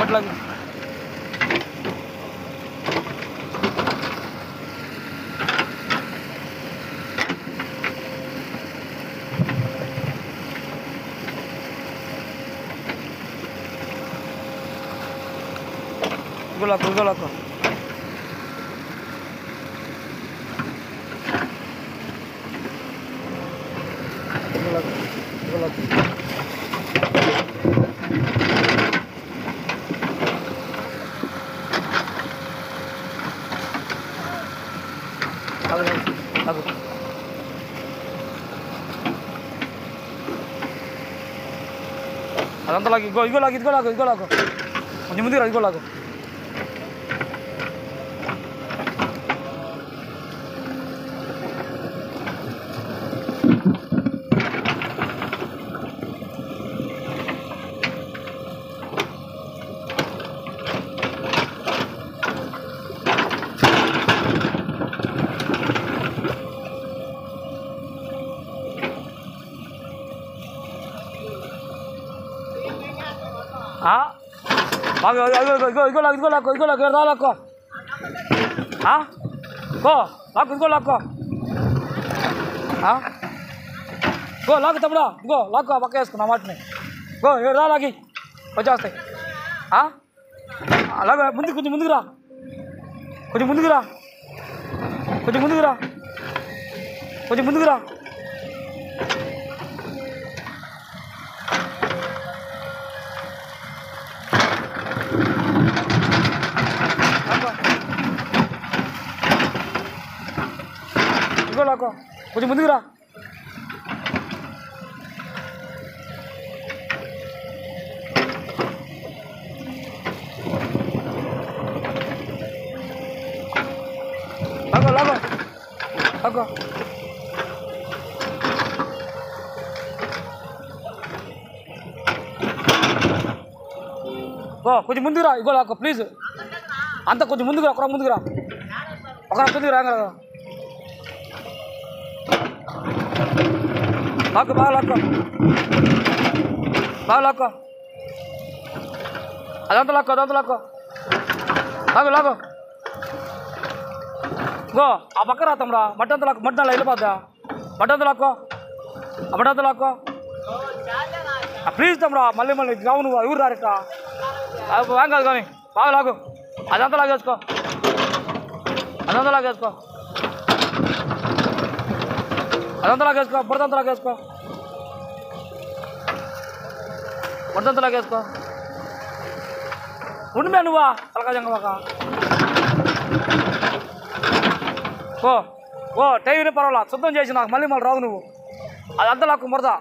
అట్లాగే గులాకు గులాకు గులాకు అదంతా లాగు ఇగోలాగు కొంచెం ముందుకు రా ఇగోలాగు బాగా ఇగోలాకు రాలాక్కో గో లాక్కు ఇగోలాక్కో గో లాక్కు తమ్ముడా గో లాక్కు పక్క వేసుకున్నా వాటిని గో ఏడు లాగి వచ్చేస్తాయి అలాగే కొంచెం ముందుకు రా కొంచెం ముందుకు రా ఇగోలాకో కొంచెం ముందుకు రా లాగో కొంచెం ముందుకు రా ఇగోలాకో ప్లీజ్ అంత కొంచెం ముందుకు రా ఒకరా ముందుకు రా కదా లాక్కు బాగా లాక్కో అదంతా లాక్కో లాగు గో ఆ పక్క రా తమ్ముడా మట్టంతా లాక్కు మట్టంలో వెళ్ళిపోద్దా మట్టంతా లాక్కో ప్లీజ్ తమ్ముడా మళ్ళీ కావు నువ్వు ఎవరు రారట ఏం కాదు కానీ బాగా లాగు అదంతా లాగేసుకో బురదంతా లాగేసుకో ఉండిమే నువ్వా తలకాజంగా ఓ టైం పర్వాలా శుద్ధం చేసి నాకు మళ్ళీ రావు నువ్వు అదంతా లాక్కు మురదా